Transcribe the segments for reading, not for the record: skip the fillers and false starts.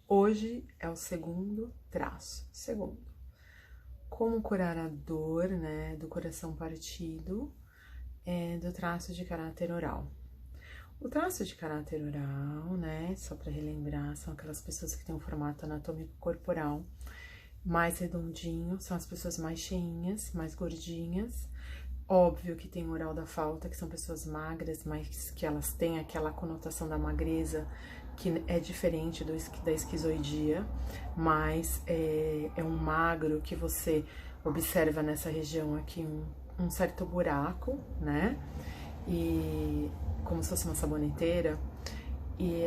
Hoje é o segundo traço. Segundo, como curar a dor, né, do coração partido, do traço de caráter oral. O traço de caráter oral, né, só para relembrar, são aquelas pessoas que têm um formato anatômico corporal mais redondinho, são as pessoas mais cheinhas, mais gordinhas. Óbvio que tem o oral da falta, que são pessoas magras, mas que elas têm aquela conotação da magreza que é diferente da esquizoidia, mas é um magro que você observa nessa região aqui um certo buraco, né? E como se fosse uma saboneteira. E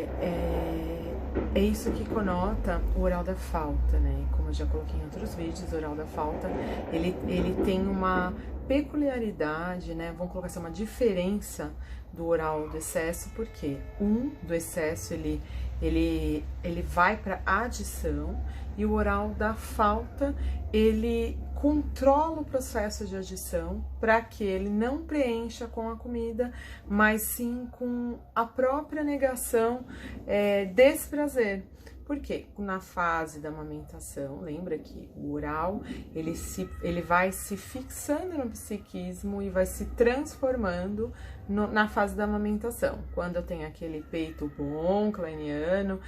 é isso que conota o oral da falta, né? Como eu já coloquei em outros vídeos, o oral da falta, ele tem uma peculiaridade, né? Vamos colocar assim, uma diferença do oral do excesso, porque do excesso ele vai para adição e o oral da falta ele controla o processo de adição para que ele não preencha com a comida, mas sim com a própria negação desse prazer. Por quê? Na fase da amamentação, lembra que o oral, ele vai se fixando no psiquismo e vai se transformando na fase da amamentação. Quando eu tenho aquele peito bom, kleiniano,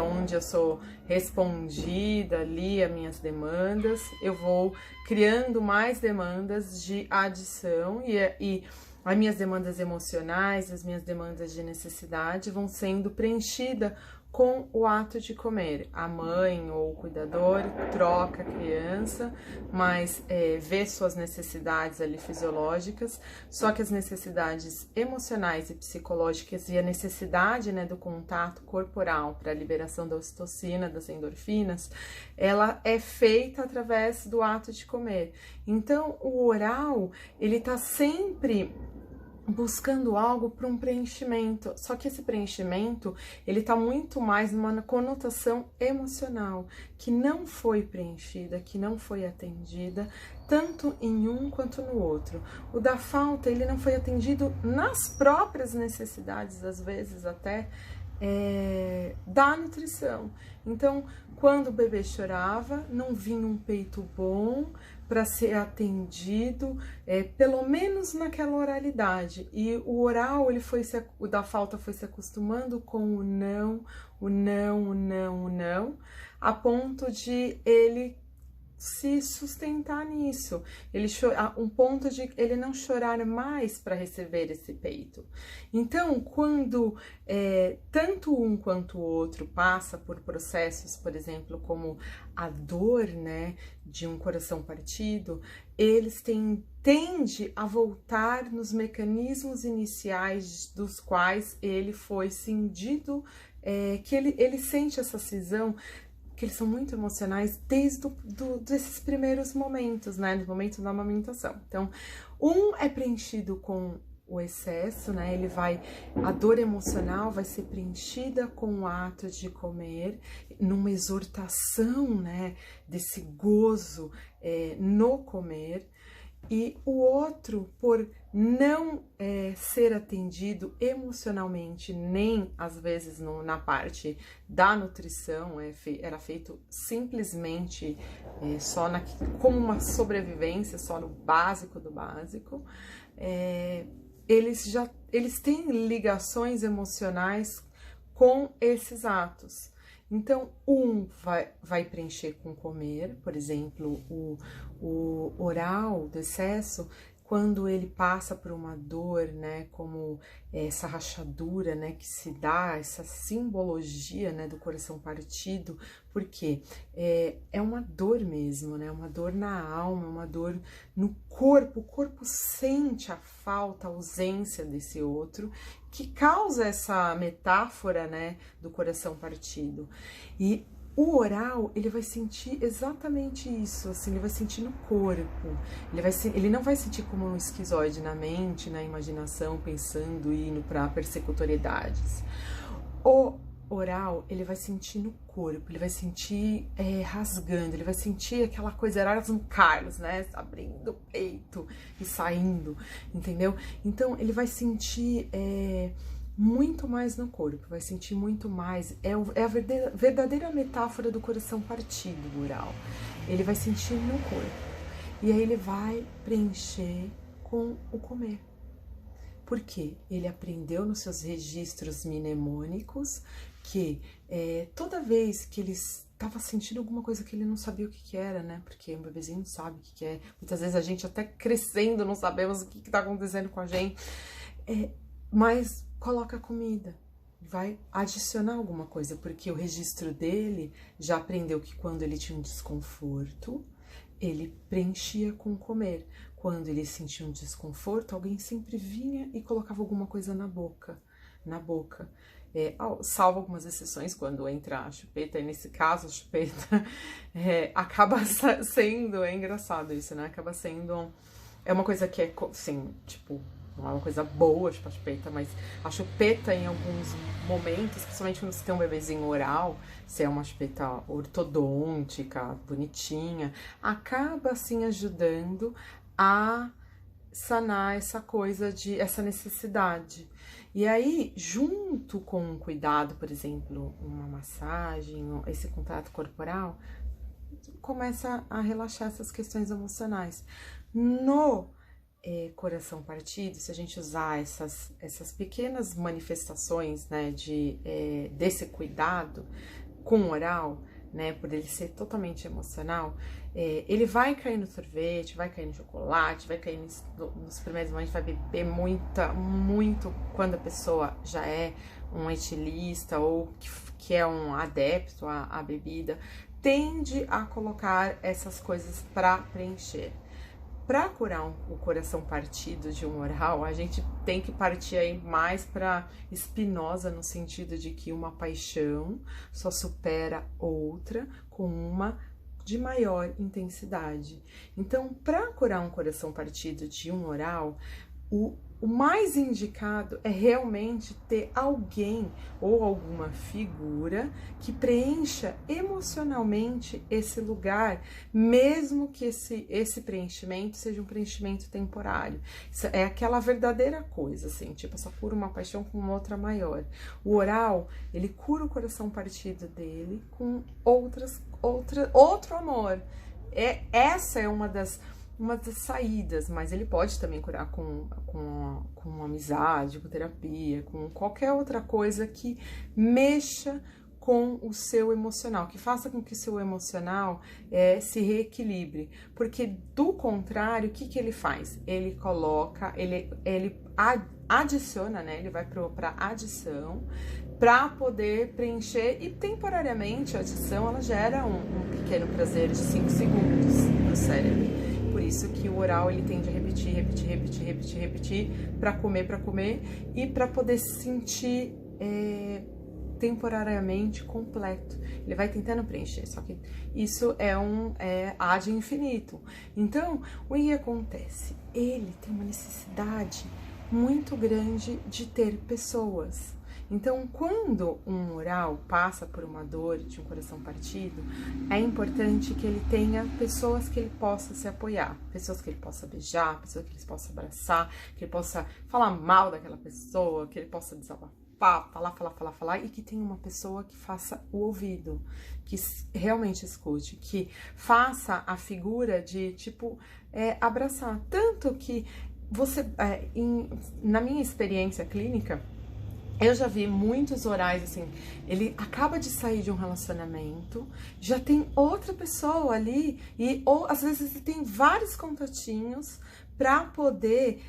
onde eu sou respondida ali às minhas demandas, eu vou criando mais demandas de adição e as minhas demandas emocionais, as minhas demandas de necessidade vão sendo preenchidas com o ato de comer. A mãe ou o cuidador troca a criança, mas vê suas necessidades ali fisiológicas, só que as necessidades emocionais e psicológicas e a necessidade, né, do contato corporal para a liberação da ocitocina, das endorfinas, ela é feita através do ato de comer. Então, o oral, ele tá sempre buscando algo para um preenchimento, só que esse preenchimento, ele tá muito mais numa conotação emocional, que não foi preenchida, que não foi atendida, tanto em um quanto no outro. O da falta, ele não foi atendido nas próprias necessidades, às vezes até, da nutrição. Então, quando o bebê chorava, não vinha um peito bom para ser atendido, pelo menos naquela oralidade. E o oral, o da falta foi se acostumando com o não, o não, o não, o não, a ponto de ele se sustentar nisso, um ponto de ele não chorar mais para receber esse peito. Então, quando tanto um quanto o outro passa por processos, por exemplo, como a dor, né, de um coração partido, eles tende a voltar nos mecanismos iniciais dos quais ele foi cindido, que ele sente essa cisão, que eles são muito emocionais desde desses primeiros momentos, né, no momento da amamentação. Então, é preenchido com o excesso, né, a dor emocional vai ser preenchida com o ato de comer, numa exortação, né, desse gozo no comer, e o outro, por não ser atendido emocionalmente, nem às vezes na parte da nutrição, era feito simplesmente como uma sobrevivência, só no básico do básico, eles têm ligações emocionais com esses atos. Então, vai preencher com comer, por exemplo, o oral do excesso, quando ele passa por uma dor, né, como essa rachadura, né, que se dá, essa simbologia, né, do coração partido, porque é uma dor mesmo, né, uma dor na alma, uma dor no corpo, o corpo sente a falta, a ausência desse outro, que causa essa metáfora, né, do coração partido. E o oral, ele vai sentir exatamente isso, assim, ele vai sentir no corpo, ele não vai sentir como um esquizoide na mente, na imaginação, pensando e indo para persecutoriedades. O oral, ele vai sentir no corpo, ele vai sentir rasgando, ele vai sentir aquela coisa Erasmo Carlos, né, abrindo o peito e saindo, entendeu? Então, ele vai sentir muito mais no corpo, vai sentir muito mais. É a verdadeira metáfora do coração partido, o oral. Ele vai sentir no corpo. E aí ele vai preencher com o comer. Por quê? Ele aprendeu nos seus registros mnemônicos que toda vez que ele estava sentindo alguma coisa que ele não sabia o que era, né? Porque um bebezinho não sabe o que é. Muitas vezes a gente até crescendo não sabemos o que está acontecendo com a gente. Mas coloca comida, vai adicionar alguma coisa, porque o registro dele já aprendeu que quando ele tinha um desconforto, ele preenchia com comer. Quando ele sentia um desconforto, alguém sempre vinha e colocava alguma coisa na boca. Salvo algumas exceções, quando entra a chupeta, e nesse caso a chupeta acaba sendo, é engraçado isso, né? Acaba sendo, é uma coisa que é, assim, tipo, não é uma coisa boa, tipo, a chupeta, mas a chupeta em alguns momentos, principalmente quando você tem um bebezinho oral, se é uma chupeta ortodôntica, bonitinha, acaba, assim, ajudando a sanar essa coisa essa necessidade. E aí, junto com um cuidado, por exemplo, uma massagem, esse contato corporal, começa a relaxar essas questões emocionais. No coração partido, se a gente usar essas pequenas manifestações, né, desse cuidado com o oral, né, por ele ser totalmente emocional, ele vai cair no sorvete, vai cair no chocolate, vai cair nos primeiros momentos, vai beber muito quando a pessoa já é um etilista ou que é um adepto à bebida, tende a colocar essas coisas para preencher. Para curar o coração partido de um oral, a gente tem que partir aí mais para Spinoza, no sentido de que uma paixão só supera outra com uma de maior intensidade. Então, para curar um coração partido de um oral, o mais indicado é realmente ter alguém ou alguma figura que preencha emocionalmente esse lugar, mesmo que esse preenchimento seja um preenchimento temporário. Isso é aquela verdadeira coisa, assim, tipo, só cura uma paixão com outra maior. O oral, ele cura o coração partido dele com outro amor. Essa é uma das saídas, mas ele pode também curar com amizade, com terapia, com qualquer outra coisa que mexa com o seu emocional, que faça com que o seu emocional se reequilibre, porque do contrário, o que ele faz? Ele coloca, ele adiciona, né? Ele vai para adição, para poder preencher, e temporariamente a adição ela gera um pequeno prazer de 5 segundos no cérebro. Por isso que o oral ele tende a repetir para comer e para poder se sentir temporariamente completo. Ele vai tentando preencher, só que isso é ad infinito. Então, o que acontece? Ele tem uma necessidade muito grande de ter pessoas. Então, quando um oral passa por uma dor de um coração partido, é importante que ele tenha pessoas que ele possa se apoiar, pessoas que ele possa beijar, pessoas que ele possa abraçar, que ele possa falar mal daquela pessoa, que ele possa desabafar, falar, e que tenha uma pessoa que faça o ouvido, que realmente escute, que faça a figura de, tipo, abraçar. Tanto que você, na minha experiência clínica, eu já vi muitos orais, assim, ele acaba de sair de um relacionamento, já tem outra pessoa ali, ou às vezes ele tem vários contatinhos para poder,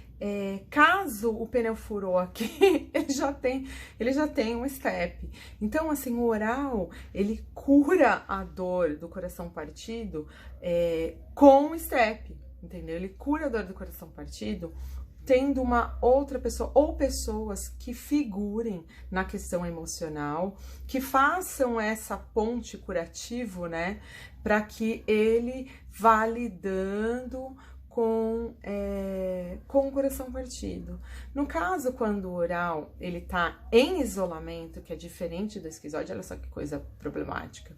caso o pneu furou aqui, ele já tem um step. Então, assim, o oral, ele cura a dor do coração partido com o step, entendeu? Ele cura a dor do coração partido tendo uma outra pessoa ou pessoas que figurem na questão emocional, que façam essa ponte curativo, né, para que ele vá lidando com o coração partido. No caso, quando o oral ele tá em isolamento, que é diferente do esquizoide, olha só que coisa problemática.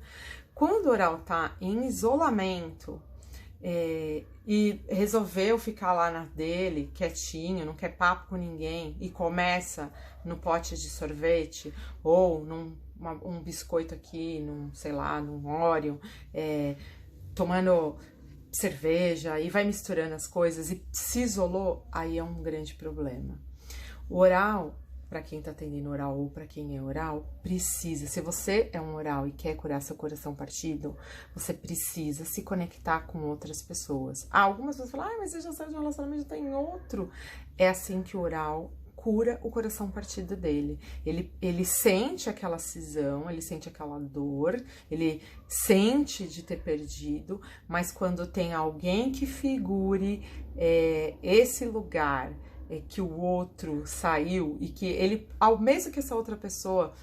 Quando o oral tá em isolamento, e resolveu ficar lá na dele, quietinho, não quer papo com ninguém, e começa no pote de sorvete, ou um biscoito aqui, sei lá, num Oreo, tomando cerveja, e vai misturando as coisas, e se isolou, aí é um grande problema. O oral, para quem tá atendendo oral ou para quem é oral, precisa, se você é um oral e quer curar seu coração partido, você precisa se conectar com outras pessoas. Algumas pessoas falam, mas eu já saí de um relacionamento, já tem outro. É assim que o oral cura o coração partido dele. Ele sente aquela cisão, ele sente aquela dor, ele sente de ter perdido, mas quando tem alguém que figure esse lugar que o outro saiu e que ele, ao mesmo que essa outra pessoa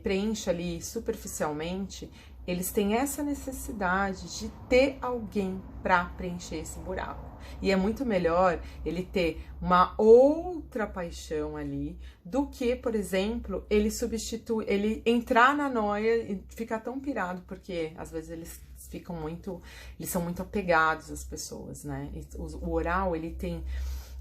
preencha ali superficialmente, eles têm essa necessidade de ter alguém para preencher esse buraco. E é muito melhor ele ter uma outra paixão ali do que, por exemplo, ele entrar na noia e ficar tão pirado, porque às vezes eles são muito apegados às pessoas, né? O oral, ele tem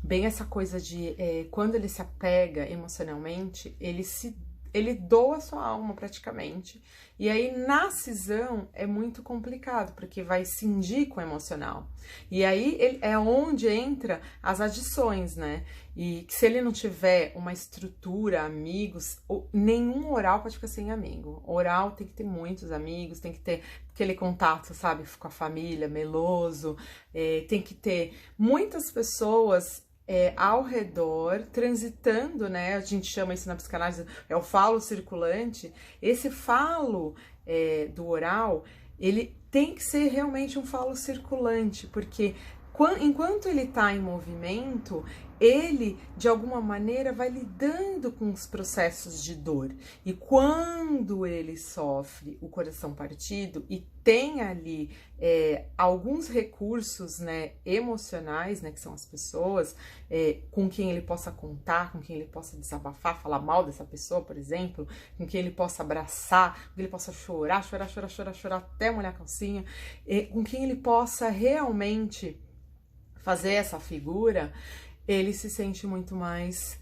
bem essa coisa de, quando ele se apega emocionalmente, ele doa a sua alma praticamente. E aí na cisão é muito complicado, porque vai cindir com o emocional. E aí é onde entra as adições, né? E se ele não tiver uma estrutura, amigos, nenhum oral pode ficar sem amigo. Oral tem que ter muitos amigos, tem que ter aquele contato, sabe, com a família, meloso, tem que ter muitas pessoas ao redor, transitando, né? A gente chama isso na psicanálise, é o falo circulante. Esse falo do oral, ele tem que ser realmente um falo circulante, porque enquanto ele está em movimento, ele, de alguma maneira, vai lidando com os processos de dor. E quando ele sofre o coração partido e tem ali alguns recursos, né, emocionais, né, que são as pessoas, com quem ele possa contar, com quem ele possa desabafar, falar mal dessa pessoa, por exemplo, com quem ele possa abraçar, com quem ele possa chorar até molhar a calcinha, com quem ele possa realmente fazer essa figura, ele se sente muito mais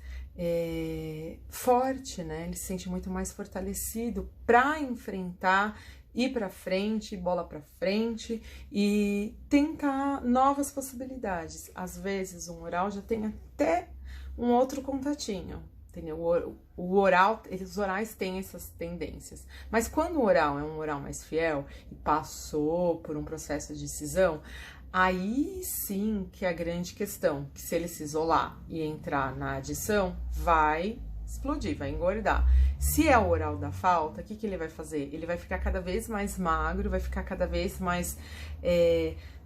forte, né? Ele se sente muito mais fortalecido para enfrentar, ir para frente, bola para frente e tentar novas possibilidades. Às vezes um oral já tem até um outro contatinho, entendeu? Os orais têm essas tendências. Mas quando o oral é um oral mais fiel e passou por um processo de cisão, aí sim que é a grande questão, que se ele se isolar e entrar na adição, vai explodir, vai engordar. Se é o oral da falta, o que ele vai fazer? Ele vai ficar cada vez mais magro, vai ficar cada vez mais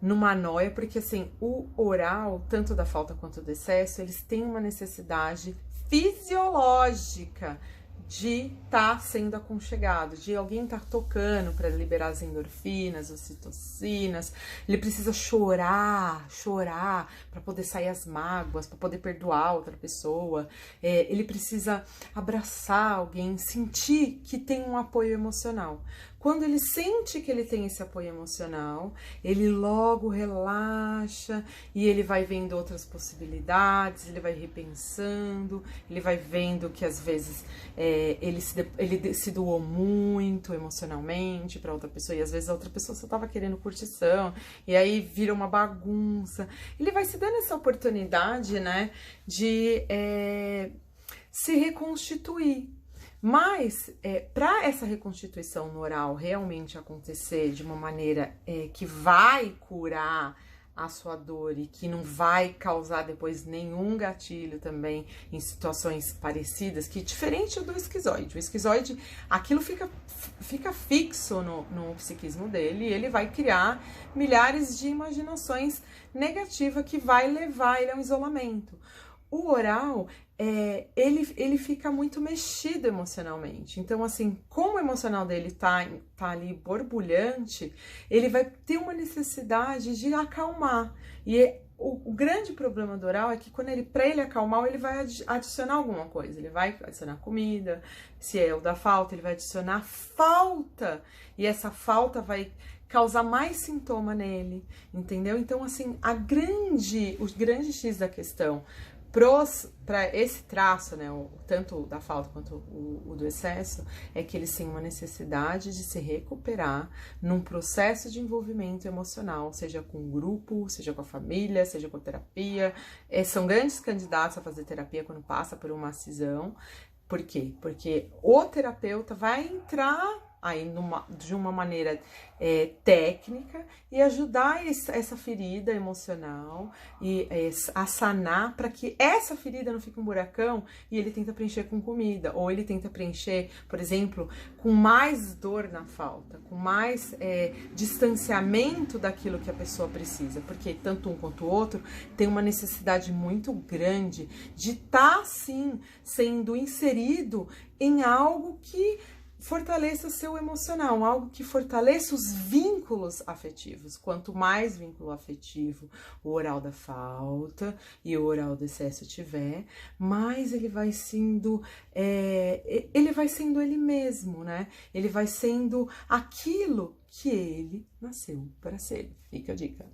numa noia, porque assim, o oral, tanto da falta quanto do excesso, eles têm uma necessidade fisiológica de estar sendo aconchegado, de alguém estar tocando para liberar as endorfinas, ocitocinas. Ele precisa chorar para poder sair as mágoas, para poder perdoar outra pessoa. Ele precisa abraçar alguém, sentir que tem um apoio emocional. Quando ele sente que ele tem esse apoio emocional, ele logo relaxa e ele vai vendo outras possibilidades, ele vai repensando, ele vai vendo que às vezes ele se doou muito emocionalmente para outra pessoa e às vezes a outra pessoa só estava querendo curtição e aí vira uma bagunça. Ele vai se dando essa oportunidade, né, de se reconstituir. Mas, para essa reconstituição no oral realmente acontecer de uma maneira que vai curar a sua dor e que não vai causar depois nenhum gatilho também em situações parecidas, que diferente do esquizoide. O esquizoide, aquilo fica fixo no psiquismo dele e ele vai criar milhares de imaginações negativas que vai levar ele a um isolamento. O oral, ele fica muito mexido emocionalmente. Então, assim, como o emocional dele tá ali borbulhante, ele vai ter uma necessidade de acalmar. E o grande problema do oral é que quando para ele acalmar, ele vai adicionar alguma coisa. Ele vai adicionar comida, se é o da falta, ele vai adicionar falta. E essa falta vai causar mais sintoma nele, entendeu? Então, assim, o grande X da questão para esse traço, né, tanto da falta quanto o do excesso, é que eles têm uma necessidade de se recuperar num processo de envolvimento emocional, seja com o grupo, seja com a família, seja com a terapia. São grandes candidatos a fazer terapia quando passa por uma cisão. Por quê? Porque o terapeuta vai entrar aí de uma maneira técnica e ajudar essa ferida emocional e a sanar para que essa ferida não fique um buracão e ele tenta preencher com comida, ou ele tenta preencher, por exemplo, com mais dor na falta, com mais distanciamento daquilo que a pessoa precisa, porque tanto um quanto o outro tem uma necessidade muito grande de estar, sim, sendo inserido em algo que fortaleça seu emocional, algo que fortaleça os vínculos afetivos. Quanto mais vínculo afetivo o oral da falta e o oral do excesso tiver, mais ele vai sendo ele mesmo, né? Ele vai sendo aquilo que ele nasceu para ser. Fica a dica.